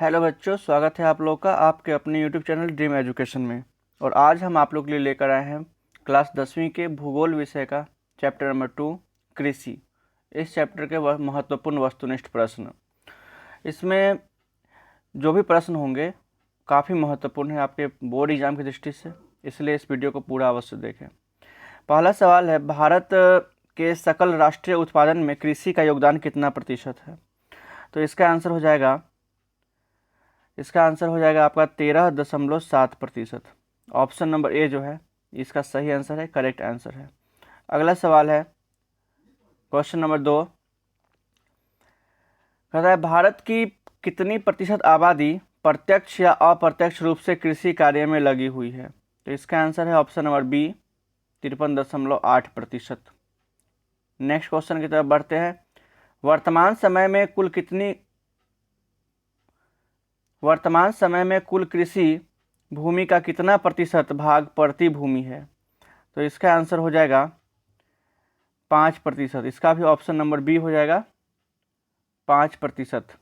Hello बच्चों, स्वागत है आप लोग का आपके अपने यूट्यूब चैनल ड्रीम एजुकेशन में। और आज हम आप लोग के लिए लेकर आए हैं क्लास 10वीं के भूगोल विषय का चैप्टर नंबर 2 कृषि। इस चैप्टर के महत्वपूर्ण वस्तुनिष्ठ प्रश्न, इसमें जो भी प्रश्न होंगे काफ़ी महत्वपूर्ण है आपके बोर्ड एग्जाम की दृष्टि से, इसलिए इस वीडियो को पूरा अवश्य देखें। पहला सवाल है, भारत के सकल राष्ट्रीय उत्पादन में कृषि का योगदान कितना प्रतिशत है? तो इसका आंसर हो जाएगा आपका 13.7%। ऑप्शन नंबर ए जो है इसका सही आंसर है, करेक्ट आंसर है। अगला सवाल है क्वेश्चन नंबर 2, कहता है भारत की कितनी प्रतिशत आबादी प्रत्यक्ष या अप्रत्यक्ष रूप से कृषि कार्य में लगी हुई है? तो इसका आंसर है option number B, 53.8%। Next question की तरफ बढ़ते हैं। वर्तमान समय में कुल कृषि भूमि का कितना प्रतिशत भाग प्रति भूमि है? तो इसका आंसर हो जाएगा 5%। इसका भी ऑप्शन नंबर बी हो जाएगा 5%।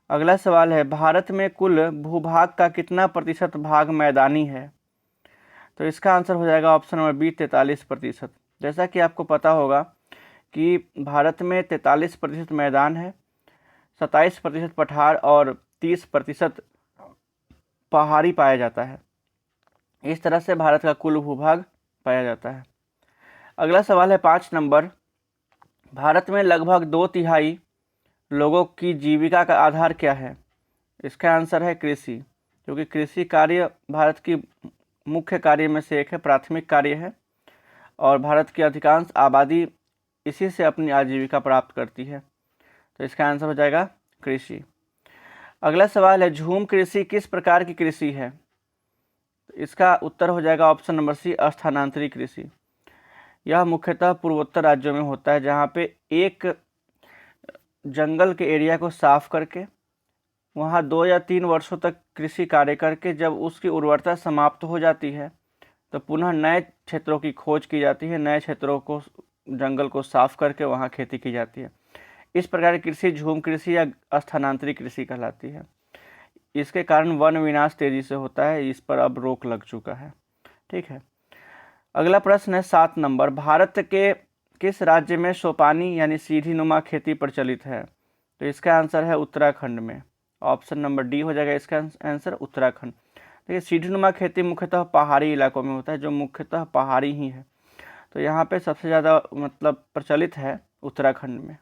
अगला सवाल है, भारत में कुल भूभाग का कितना प्रतिशत भाग मैदानी है? तो इसका आंसर हो जाएगा ऑप्शन नंबर बी, 43%। जैसा कि आपको पता होगा कि भारत में 43% मैदान है, 27% पठार और 30% पहाड़ी पाया जाता है। इस तरह से भारत का कुल भूभाग पाया जाता है। अगला सवाल है 5 नंबर, भारत में लगभग 2/3 लोगों की जीविका का आधार क्या है? इसका आंसर है कृषि, क्योंकि कृषि कार्य भारत की मुख्य कार्य में से एक है, प्राथमिक कार्य है और भारत की अधिकांश आबादी इसी से अपनी आजीविका प्राप्त करती है। तो इसका आंसर हो जाएगा कृषि। अगला सवाल है, झूम कृषि किस प्रकार की कृषि है? तो इसका उत्तर हो जाएगा ऑप्शन नंबर सी, स्थानांतरी कृषि। यह मुख्यतः पूर्वोत्तर राज्यों में होता है, जहाँ पे एक जंगल के एरिया को साफ करके वहाँ 2 या 3 वर्षों तक कृषि कार्य करके जब उसकी उर्वरता समाप्त हो जाती है तो पुनः नए क्षेत्रों की खोज की जाती है, नए क्षेत्रों को, जंगल को साफ करके वहाँ खेती की जाती है। इस प्रकार की कृषि झूम कृषि या स्थानांतरी कृषि कहलाती है। इसके कारण वन विनाश तेजी से होता है, इस पर अब रोक लग चुका है। ठीक है। अगला प्रश्न है 7 नंबर, भारत के किस राज्य में सोपानी यानी सीढ़ी नुमा खेती प्रचलित है? तो इसका आंसर है उत्तराखंड में। ऑप्शन नंबर डी हो जाएगा इसका आंसर, उत्तराखंड। देखिए, सीढ़ी नुमा खेती मुख्यतः पहाड़ी इलाकों में होता है, जो मुख्यतः पहाड़ी ही है, तो यहाँ पे सबसे ज़्यादा प्रचलित है उत्तराखंड में।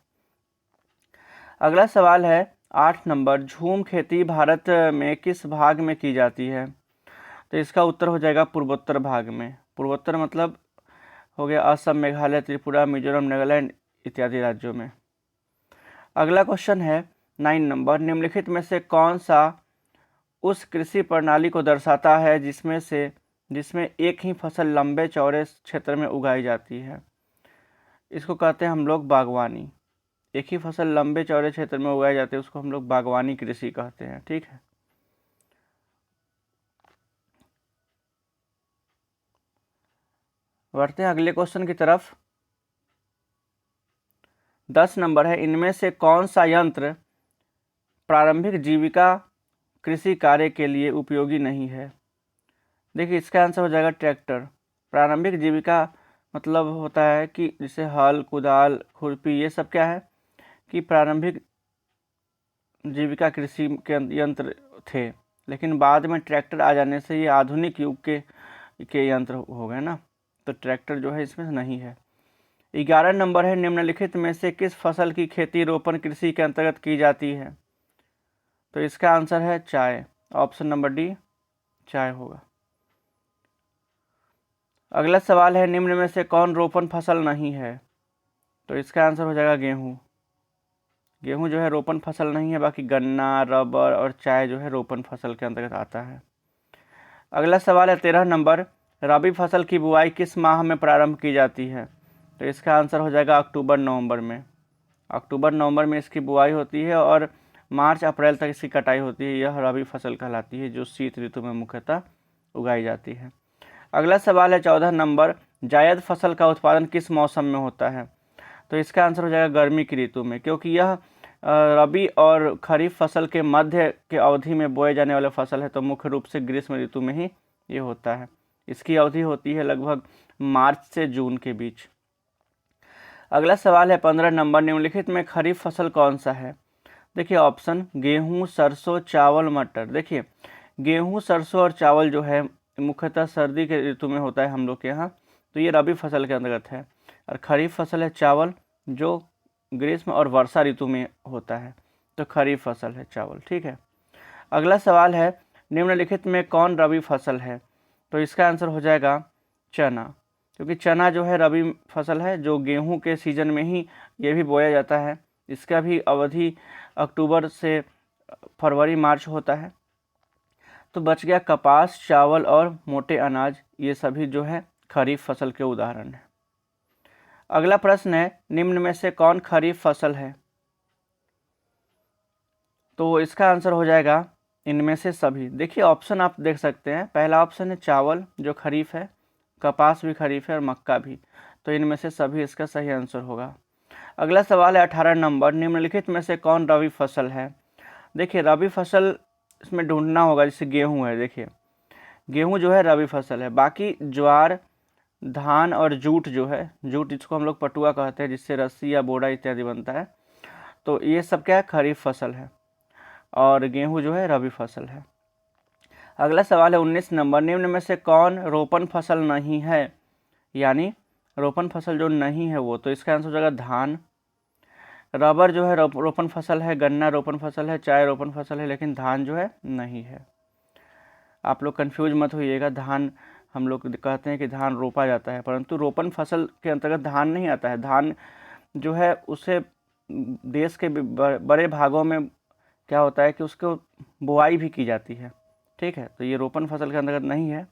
अगला सवाल है 8 नंबर, झूम खेती भारत में किस भाग में की जाती है? तो इसका उत्तर हो जाएगा पूर्वोत्तर भाग में। पूर्वोत्तर मतलब हो गया असम, मेघालय, त्रिपुरा, मिजोरम, नागालैंड इत्यादि राज्यों में। अगला क्वेश्चन है 9 नंबर, निम्नलिखित में से कौन सा उस कृषि प्रणाली को दर्शाता है जिसमें एक ही फसल लंबे चौड़े क्षेत्र में उगाई जाती है? इसको कहते हैं हम लोग बागवानी। एक ही फसल लंबे चौड़े क्षेत्र में उगाई जाती है, उसको हम लोग बागवानी कृषि कहते हैं। ठीक है। बढ़ते हैं अगले क्वेश्चन की तरफ। 10 नंबर है, इनमें से कौन सा यंत्र प्रारंभिक जीविका कृषि कार्य के लिए उपयोगी नहीं है? देखिए, इसका आंसर हो जाएगा ट्रैक्टर। प्रारंभिक जीविका मतलब होता है कि जैसे हल, कुदाल, खुरपी, ये सब क्या है कि प्रारंभिक जीविका कृषि के यंत्र थे, लेकिन बाद में ट्रैक्टर आ जाने से ये आधुनिक युग के यंत्र हो गए ना, तो ट्रैक्टर जो है इसमें नहीं है। 11 नंबर है, निम्नलिखित में से किस फसल की खेती रोपण कृषि के अंतर्गत की जाती है? तो इसका आंसर है चाय। ऑप्शन नंबर डी, चाय होगा। अगला सवाल है, निम्न में से कौन रोपण फसल नहीं है? तो इसका आंसर हो जाएगा गेहूँ। गेहूँ जो है रोपण फसल नहीं है, बाकी गन्ना, रबर और चाय जो है रोपण फसल के अंतर्गत आता है। अगला सवाल है 13 नंबर, रबी फसल की बुआई किस माह में प्रारंभ की जाती है? तो इसका आंसर हो जाएगा अक्टूबर नवंबर में। अक्टूबर नवंबर में इसकी बुआई होती है और मार्च अप्रैल तक इसकी कटाई होती है। यह रबी फसल कहलाती है, जो शीत ऋतु में मुख्यतः उगाई जाती है। अगला सवाल है 14 नंबर, जायद फसल का उत्पादन किस मौसम में होता है? तो इसका आंसर हो जाएगा गर्मी की ऋतु में, क्योंकि यह रबी और खरीफ फसल के मध्य के अवधि में बोए जाने वाले फसल है, तो मुख्य रूप से ग्रीष्म ऋतु में ही ये होता है। इसकी अवधि होती है लगभग मार्च से जून के बीच। अगला सवाल है 15 नंबर, निम्नलिखित में खरीफ फसल कौन सा है? देखिए ऑप्शन गेहूं, सरसों, चावल, मटर। देखिए गेहूं, सरसों और चावल जो है मुख्यतः सर्दी के ऋतु में होता है हम लोग के यहाँ, तो ये रबी फसल के अंतर्गत है। और खरीफ फसल है चावल, जो ग्रीष्म और वर्षा ऋतु में होता है, तो खरीफ फसल है चावल। ठीक है। अगला सवाल है निम्नलिखित में कौन रबी फसल है? तो इसका आंसर हो जाएगा चना, क्योंकि चना जो है रबी फसल है, जो गेहूं के सीजन में ही ये भी बोया जाता है। इसका भी अवधि अक्टूबर से फरवरी मार्च होता है। तो बच गया कपास, चावल और मोटे अनाज, ये सभी जो है खरीफ फसल के उदाहरण हैं। अगला प्रश्न है निम्न में से कौन खरीफ फसल है? तो इसका आंसर हो जाएगा इनमें से सभी। देखिए ऑप्शन आप देख सकते हैं, पहला ऑप्शन है चावल जो खरीफ है, कपास भी खरीफ है और मक्का भी, तो इनमें से सभी इसका सही आंसर होगा। अगला सवाल है 18 नंबर, निम्नलिखित में से कौन रबी फसल है? देखिए रबी फसल इसमें ढूंढना होगा, जैसे गेहूं है, देखिए गेहूं जो है रबी फसल है। बाकी ज्वार, धान और जूट जो है, जूट जिसको हम लोग पटुआ कहते हैं, जिससे रस्सी या बोरा इत्यादि बनता है, तो ये सब क्या है खरीफ फसल है, और गेहूं जो है रबी फसल है। अगला सवाल है 19 नंबर, निम्न में से कौन रोपण फसल नहीं है? यानी रोपण फसल जो नहीं है वो, तो इसका आंसर हो जाएगा धान। रबर जो है रोपण फसल है, गन्ना रोपण फसल है, चाय रोपण फसल है, लेकिन धान जो है नहीं है। आप लोग कंफ्यूज मत होइएगा, धान हम लोग कहते हैं कि धान रोपा जाता है, परंतु रोपण फसल के अंतर्गत धान नहीं आता है। धान जो है उसे देश के बड़े भागों में क्या होता है कि उसको बुआई भी की जाती है। ठीक है, तो ये रोपण फसल के अंतर्गत नहीं है।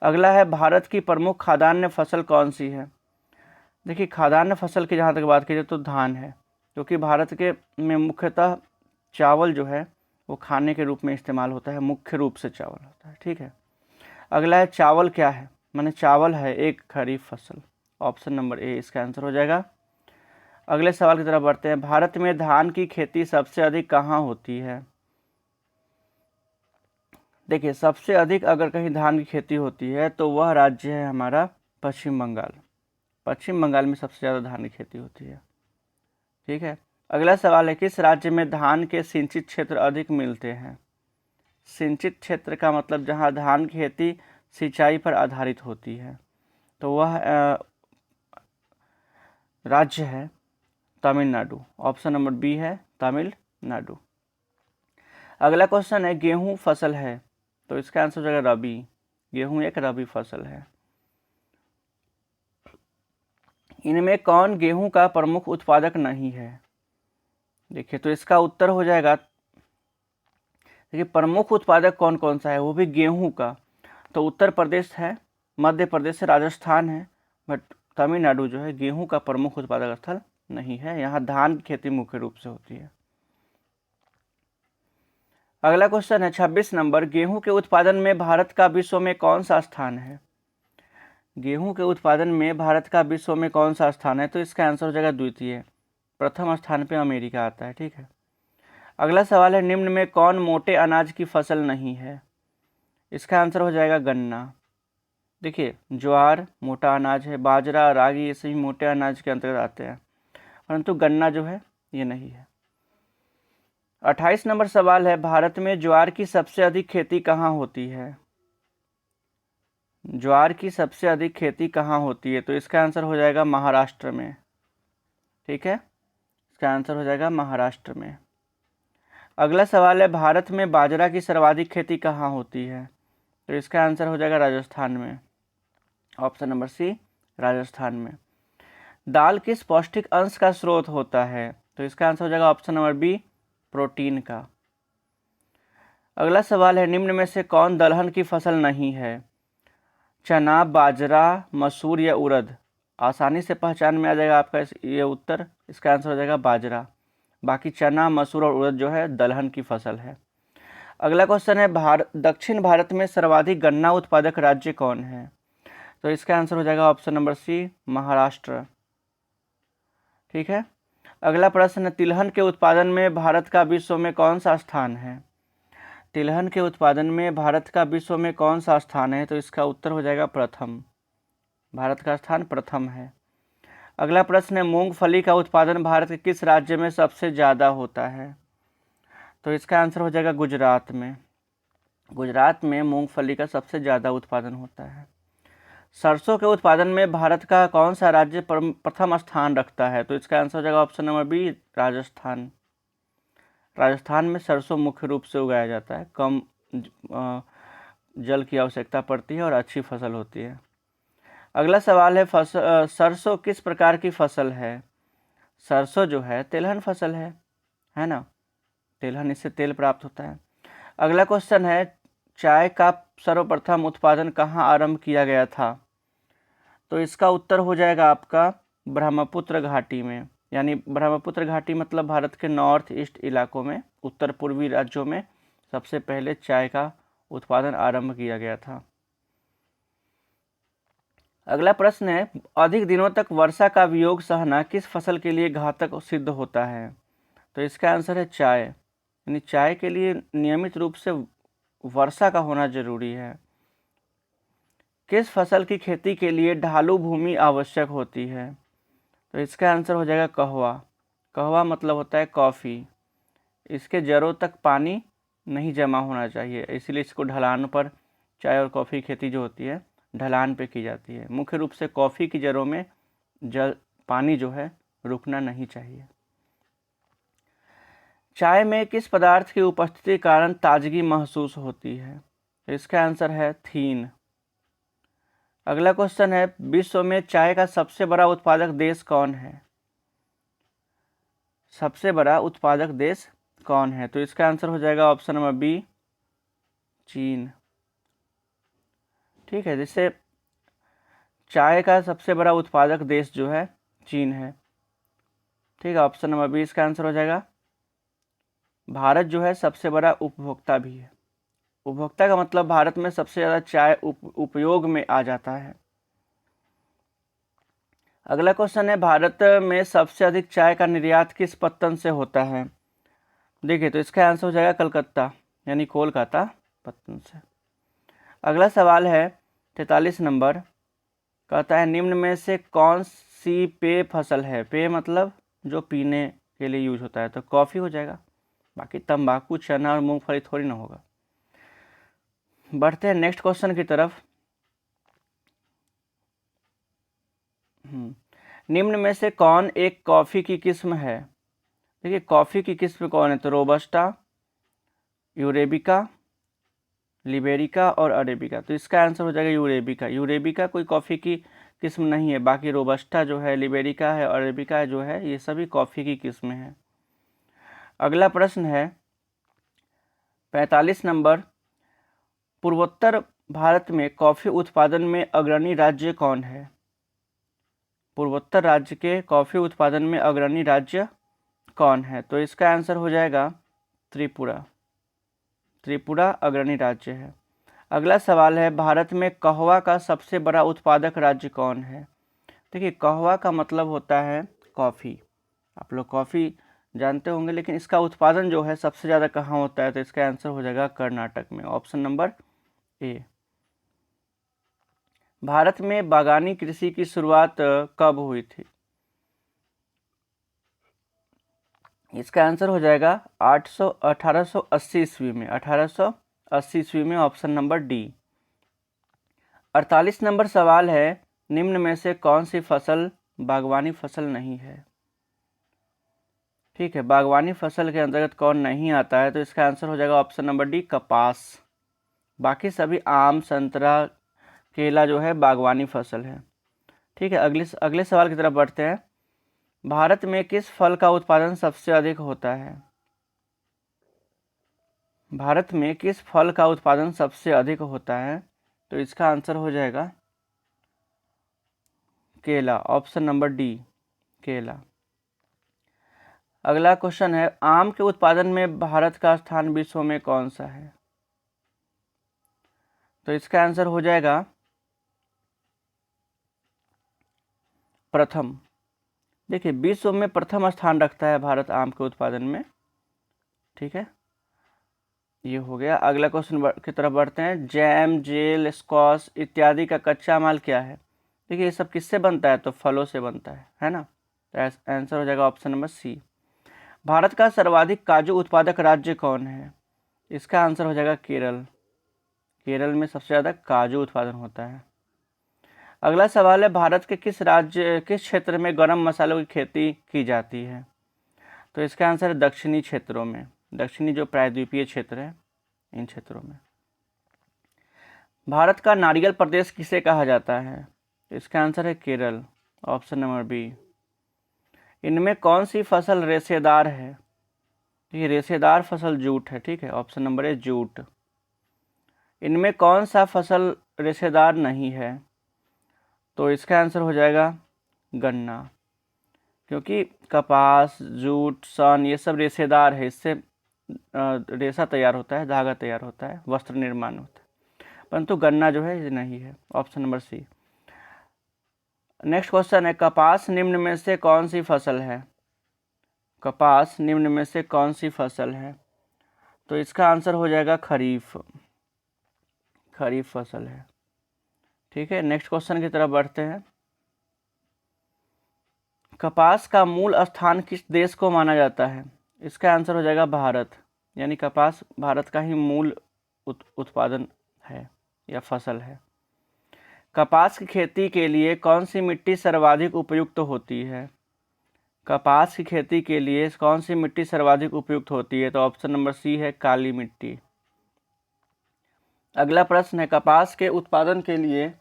अगला है भारत की प्रमुख खाद्यान्न फसल कौन सी है? देखिए खाद्यान्न फसल की जहाँ तक बात की जाए तो धान है, क्योंकि भारत के में मुख्यतः चावल जो है वो खाने के रूप में इस्तेमाल होता है, मुख्य रूप से चावल होता है। ठीक है। अगला है चावल क्या है? माने चावल है एक खरीफ फसल, ऑप्शन नंबर ए इसका आंसर हो जाएगा। अगले सवाल की तरफ बढ़ते हैं, भारत में धान की खेती सबसे अधिक कहाँ होती है? देखिए सबसे अधिक अगर कहीं धान की खेती होती है तो वह राज्य है हमारा पश्चिम बंगाल। पश्चिम बंगाल में सबसे ज़्यादा धान की खेती होती है। ठीक है। अगला सवाल है किस राज्य में धान के सिंचित क्षेत्र अधिक मिलते हैं? सिंचित क्षेत्र का मतलब जहाँ धान की खेती सिंचाई पर आधारित होती है, तो वह राज्य है तमिलनाडु। ऑप्शन नंबर बी है तमिलनाडु। अगला क्वेश्चन है गेहूं फसल है, तो इसका आंसर हो जाएगा रबी। गेहूं एक रबी फसल है। इनमें कौन गेहूं का प्रमुख उत्पादक नहीं है? देखिए तो इसका उत्तर हो जाएगा, देखिए प्रमुख उत्पादक कौन कौन सा है, वो भी गेहूं का, तो उत्तर प्रदेश है, मध्य प्रदेश है, राजस्थान है, बट तमिलनाडु जो है गेहूं का प्रमुख उत्पादक स्थल नहीं है। यहाँ धान की खेती मुख्य रूप से होती है। अगला क्वेश्चन है 26 नंबर, गेहूं के उत्पादन में भारत का विश्व में कौन सा स्थान है? गेहूं के उत्पादन में भारत का विश्व में कौन सा स्थान है? तो इसका आंसर हो जाएगा द्वितीय, प्रथम स्थान पे अमेरिका आता है। ठीक है। अगला सवाल है निम्न में कौन मोटे अनाज की फसल नहीं है? इसका आंसर हो जाएगा गन्ना। देखिए ज्वार मोटा अनाज है, बाजरा, रागी ये सभी मोटे अनाज के अंतर्गत आते हैं, परंतु गन्ना जो है ये नहीं है। 28 नंबर सवाल है भारत में ज्वार की सबसे अधिक खेती कहाँ होती है? ज्वार की सबसे अधिक खेती कहाँ होती है? तो इसका आंसर हो जाएगा महाराष्ट्र में। ठीक है, इसका आंसर हो जाएगा महाराष्ट्र में। अगला सवाल है भारत में बाजरा की सर्वाधिक खेती कहाँ होती है? तो इसका आंसर हो जाएगा राजस्थान में। ऑप्शन नंबर सी राजस्थान में। दाल किस पौष्टिक अंश का स्रोत होता है? तो इसका आंसर हो जाएगा ऑप्शन नंबर बी प्रोटीन का। अगला सवाल है निम्न में से कौन दलहन की फसल नहीं है? चना, बाजरा, मसूर या उड़द? आसानी से पहचान में आ जाएगा आपका ये उत्तर, इसका आंसर हो जाएगा बाजरा। बाकी चना, मसूर और उड़द जो है दलहन की फसल है। अगला क्वेश्चन है दक्षिण भारत में सर्वाधिक गन्ना उत्पादक राज्य कौन है? तो इसका आंसर हो जाएगा ऑप्शन नंबर सी महाराष्ट्र। ठीक है। अगला प्रश्न है, तिलहन के उत्पादन में भारत का विश्व में कौन सा स्थान है? तिलहन के उत्पादन में भारत का विश्व में कौन सा स्थान है? तो इसका उत्तर हो जाएगा प्रथम। भारत का स्थान प्रथम है। अगला प्रश्न है, मूंगफली का उत्पादन भारत के किस राज्य में सबसे ज़्यादा होता है? तो इसका आंसर हो जाएगा गुजरात में। गुजरात में मूंगफली का सबसे ज़्यादा उत्पादन होता है। सरसों के उत्पादन में भारत का कौन सा राज्य प्रथम स्थान रखता है? तो इसका आंसर हो जाएगा option number B, Rajasthan. Rajasthan में सरसों मुख्य रूप से उगाया जाता है, कम जल की आवश्यकता पड़ती है और अच्छी फसल होती है। अगला सवाल है, सरसों किस प्रकार की फसल है? सरसों जो है तिलहन फसल है ना, तिलहन, इससे तेल प्राप्त होता है। अगला क्वेश्चन है, चाय का सर्वप्रथम उत्पादन कहाँ आरंभ किया गया था? तो इसका उत्तर हो जाएगा आपका ब्रह्मपुत्र घाटी में। यानी ब्रह्मपुत्र घाटी मतलब भारत के नॉर्थ ईस्ट इलाकों में, उत्तर पूर्वी राज्यों में सबसे पहले चाय का उत्पादन आरंभ किया गया था। अगला प्रश्न है, अधिक दिनों तक वर्षा का वियोग सहना किस फसल के लिए घातक सिद्ध होता है? तो इसका आंसर है चाय। यानी चाय के लिए नियमित रूप से वर्षा का होना जरूरी है। किस फसल की खेती के लिए ढालू भूमि आवश्यक होती है? तो इसका आंसर हो जाएगा कहवा। कहवा मतलब होता है कॉफ़ी। इसके जड़ों तक पानी नहीं जमा होना चाहिए, इसलिए इसको ढलान पर, चाय और कॉफ़ी की खेती जो होती है ढलान पे की जाती है। मुख्य रूप से कॉफ़ी की जड़ों में पानी जो है रुकना नहीं चाहिए। चाय में किस पदार्थ की उपस्थिति के कारण ताजगी महसूस होती है? इसका आंसर है थीन। अगला क्वेश्चन है, विश्व में चाय का सबसे बड़ा उत्पादक देश कौन है? सबसे बड़ा उत्पादक देश कौन है? तो इसका आंसर हो जाएगा ऑप्शन नंबर बी, चीन। ठीक है, जिससे चाय का सबसे बड़ा उत्पादक देश जो है चीन है। ठीक है, ऑप्शन नंबर बी इसका आंसर हो जाएगा। भारत जो है सबसे बड़ा उपभोक्ता भी है। उपभोक्ता का मतलब भारत में सबसे ज़्यादा चाय उपयोग में आ जाता है। अगला क्वेश्चन है, भारत में सबसे अधिक चाय का निर्यात किस पत्तन से होता है? देखिए, तो इसका आंसर हो जाएगा कलकत्ता, यानी कोलकाता पत्तन से। अगला सवाल है 43 नंबर, कहता है निम्न में से कौन सी पेय फसल है? पेय मतलब जो पीने के लिए यूज होता है, तो कॉफ़ी हो जाएगा। बाकी तंबाकू, चना और मूंगफली थोड़ी ना होगा। बढ़ते हैं नेक्स्ट क्वेश्चन की तरफ। निम्न में से कौन एक कॉफ़ी की किस्म है? देखिए, कॉफ़ी की किस्म कौन है? तो रोबस्टा, यूरेबिका, लिबेरिका और अरेबिका। तो इसका आंसर हो जाएगा यूरेबिका। यूरेबिका कोई कॉफ़ी की किस्म नहीं है, बाकी रोबस्टा जो है, लिबेरिका है, अरेबिका जो है, ये सभी कॉफ़ी की किस्म है। अगला प्रश्न है 45 नंबर, पूर्वोत्तर भारत में कॉफ़ी उत्पादन में अग्रणी राज्य कौन है? पूर्वोत्तर राज्य के कॉफ़ी उत्पादन में अग्रणी राज्य कौन है? तो इसका आंसर हो जाएगा त्रिपुरा। त्रिपुरा अग्रणी राज्य है। अगला सवाल है, भारत में कहवा का सबसे बड़ा उत्पादक राज्य कौन है? देखिए, कहवा का मतलब होता है कॉफ़ी। आप लोग कॉफ़ी जानते होंगे, लेकिन इसका उत्पादन जो है सबसे ज़्यादा कहाँ होता है? तो इसका आंसर हो जाएगा कर्नाटक में, ऑप्शन नंबर ए। भारत में बागानी कृषि की शुरुआत कब हुई थी? इसका आंसर हो जाएगा 1880 ईस्वी में, 1880 ईस्वी में, ऑप्शन नंबर डी। 48 नंबर सवाल है, निम्न में से कौन सी फसल बागवानी फसल नहीं है? ठीक है, बागवानी फसल के अंतर्गत कौन नहीं आता है? तो इसका आंसर हो जाएगा ऑप्शन नंबर डी, कपास। बाकी सभी आम, संतरा, केला जो है बागवानी फसल है। ठीक है, अगले सवाल की तरफ बढ़ते हैं। भारत में किस फल का उत्पादन सबसे अधिक होता है? भारत में किस फल का उत्पादन सबसे अधिक होता है? तो इसका आंसर हो जाएगा केला, ऑप्शन नंबर डी, केला। अगला क्वेश्चन है, आम के उत्पादन में भारत का स्थान विश्व में कौन सा है? तो इसका आंसर हो जाएगा प्रथम। देखिए विश्व में प्रथम स्थान रखता है भारत आम के उत्पादन में। ठीक है, ये हो गया। अगला क्वेश्चन की तरफ बढ़ते हैं। जैम, जेल, स्क्वॉश इत्यादि का कच्चा माल क्या है? देखिए ये सब किससे बनता है? तो फलों से बनता है ना। तो आंसर हो जाएगा ऑप्शन नंबर सी। भारत का सर्वाधिक काजू उत्पादक राज्य कौन है? इसका आंसर हो जाएगा केरल। केरल में सबसे ज़्यादा काजू उत्पादन होता है। अगला सवाल है, भारत के किस क्षेत्र में गरम मसालों की खेती की जाती है? तो इसका आंसर है दक्षिणी क्षेत्रों में। दक्षिणी जो प्रायद्वीपीय क्षेत्र है, इन क्षेत्रों में। भारत का नारियल प्रदेश किसे कहा जाता है? तो इसका आंसर है केरल, ऑप्शन नंबर बी। इनमें कौन सी फसल रेशेदार है? ये रेशेदार फसल जूट है। ठीक है, ऑप्शन नंबर ए जूट। इनमें कौन सा फसल रेशेदार नहीं है? तो इसका आंसर हो जाएगा गन्ना, क्योंकि कपास, जूट, सन ये सब रेशेदार है। इससे रेशा तैयार होता है, धागा तैयार होता है, वस्त्र निर्माण होता है। परंतु गन्ना जो है ये नहीं है, option number C. Next question है, कपास निम्न में से कौन सी फसल है? कपास निम्न में से कौन सी फसल है? तो इसका आंसर हो जाएगा खरीफ। खरीफ फसल है। ठीक है, नेक्स्ट क्वेश्चन की तरफ बढ़ते हैं। कपास का मूल स्थान किस देश को माना जाता है? इसका आंसर हो जाएगा भारत। यानी कपास भारत का ही मूल उत्पादन है या फसल है। कपास की खेती के लिए कौन सी मिट्टी सर्वाधिक उपयुक्त होती है? कपास की खेती के लिए कौन सी मिट्टी सर्वाधिक उपयुक्त होती है? तो ऑप्शन नंबर सी है काली मिट्टी। अगला प्रश्न है, कपास के उत्पादन के लिए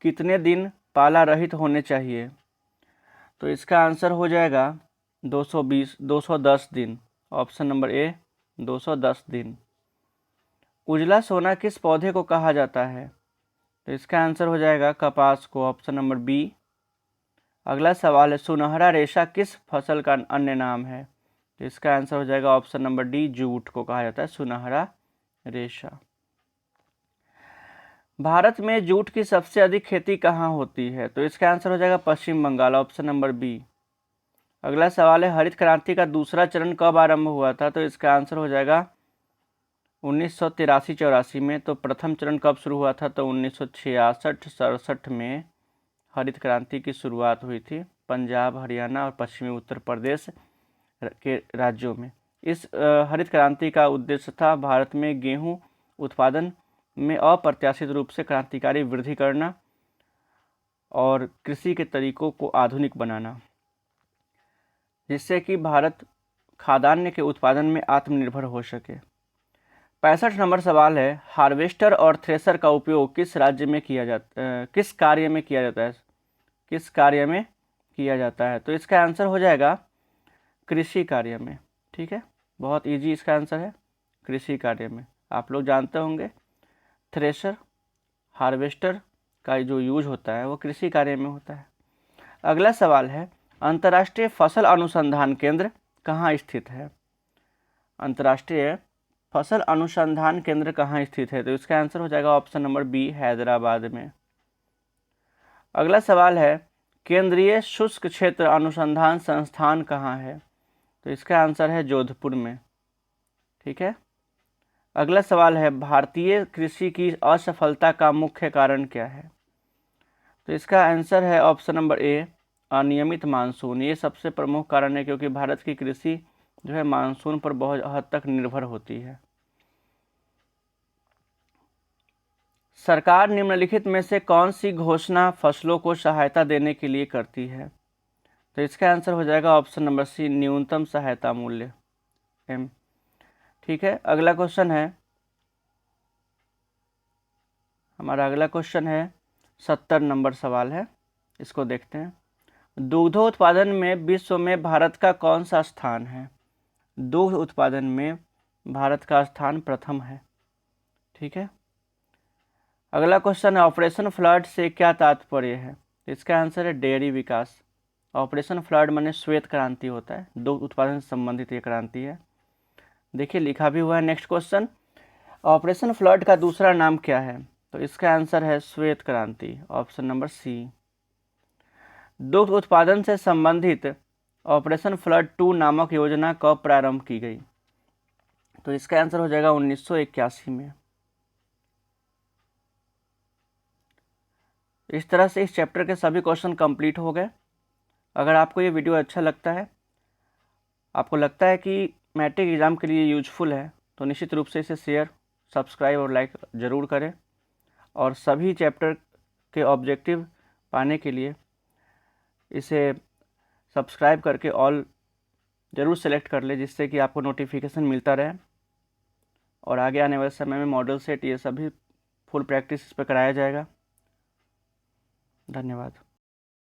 कितने दिन पाला रहित होने चाहिए? तो इसका आंसर हो जाएगा 210 दिन, ऑप्शन नंबर ए 210 दिन। उजला सोना किस पौधे को कहा जाता है? तो इसका आंसर हो जाएगा कपास को, ऑप्शन नंबर बी। अगला सवाल है, सुनहरा रेशा किस फसल का अन्य नाम है? तो इसका आंसर हो जाएगा ऑप्शन नंबर डी, जूट को कहा जाता है सुनहरा रेशा। भारत में जूट की सबसे अधिक खेती कहाँ होती है? तो इसका आंसर हो जाएगा पश्चिम बंगाल, ऑप्शन नंबर बी। अगला सवाल है, हरित क्रांति का दूसरा चरण कब आरंभ हुआ था? तो इसका आंसर हो जाएगा 1983-84 में। तो प्रथम चरण कब शुरू हुआ था? तो 1966-67 में हरित क्रांति की शुरुआत हुई थी पंजाब, हरियाणा और पश्चिमी उत्तर प्रदेश के राज्यों में। इस हरित क्रांति का उद्देश्य था भारत में गेहूं उत्पादन में अप्रत्याशित रूप से क्रांतिकारी वृद्धि करना और कृषि के तरीकों को आधुनिक बनाना, जिससे कि भारत खाद्यान्न के उत्पादन में आत्मनिर्भर हो सके। 65 नंबर सवाल है, हार्वेस्टर और थ्रेशर का उपयोग किस राज्य में किया जाता है? किस कार्य में किया जाता है? किस कार्य में किया जाता है? तो इसका आंसर हो जाएगा कृषि कार्य में। ठीक है, बहुत इजी इसका आंसर है, कृषि कार्य में। आप लोग जानते होंगे थ्रेशर, हार्वेस्टर का जो यूज होता है वो कृषि कार्य में होता है। अगला सवाल है, अंतर्राष्ट्रीय फसल अनुसंधान केंद्र कहाँ स्थित है? अंतर्राष्ट्रीय फसल अनुसंधान केंद्र कहाँ स्थित है? तो इसका आंसर हो जाएगा ऑप्शन नंबर बी, हैदराबाद में। अगला सवाल है, केंद्रीय शुष्क क्षेत्र अनुसंधान संस्थान कहाँ है? तो इसका आंसर है जोधपुर में। ठीक है, अगला सवाल है, भारतीय कृषि की असफलता का मुख्य कारण क्या है? तो इसका आंसर है ऑप्शन नंबर ए, अनियमित मानसून। ये सबसे प्रमुख कारण है, क्योंकि भारत की कृषि जो है मानसून पर बहुत हद तक निर्भर होती है। सरकार निम्नलिखित में से कौन सी घोषणा फसलों को सहायता देने के लिए करती है? तो इसका आंसर हो जाएगा ऑप्शन नंबर सी, न्यूनतम सहायता मूल्य, एम। ठीक है, अगला क्वेश्चन है, हमारा अगला क्वेश्चन है 70 नंबर सवाल है, इसको देखते हैं। दुग्धोत्पादन में विश्व में भारत का कौन सा स्थान है? दुग्ध उत्पादन में भारत का स्थान प्रथम है। ठीक है, अगला क्वेश्चन है, ऑपरेशन फ्लड से क्या तात्पर्य है? इसका आंसर है डेयरी विकास। ऑपरेशन फ्लड माने श्वेत क्रांति होता है, दुग्ध उत्पादन से संबंधित ये क्रांति है। देखिए लिखा भी हुआ है। नेक्स्ट क्वेश्चन, ऑपरेशन फ्लड का दूसरा नाम क्या है? तो इसका आंसर है श्वेत क्रांति, ऑप्शन नंबर सी। दुग्ध उत्पादन से संबंधित ऑपरेशन फ्लड 2 नामक योजना कब प्रारंभ की गई? तो इसका आंसर हो जाएगा 1981 में। इस तरह से इस चैप्टर के सभी क्वेश्चन कंप्लीट हो गए। अगर आपको ये वीडियो अच्छा लगता है, आपको लगता है कि मैट्रिक एग्ज़ाम के लिए यूजफुल है, तो निश्चित रूप से इसे शेयर, सब्सक्राइब और लाइक ज़रूर करें। और सभी चैप्टर के ऑब्जेक्टिव पाने के लिए इसे सब्सक्राइब करके ऑल ज़रूर सेलेक्ट कर ले, जिससे कि आपको नोटिफिकेशन मिलता रहे। और आगे आने वाले समय में मॉडल सेट ये सभी फुल प्रैक्टिस इस पर कराया जाएगा। धन्यवाद।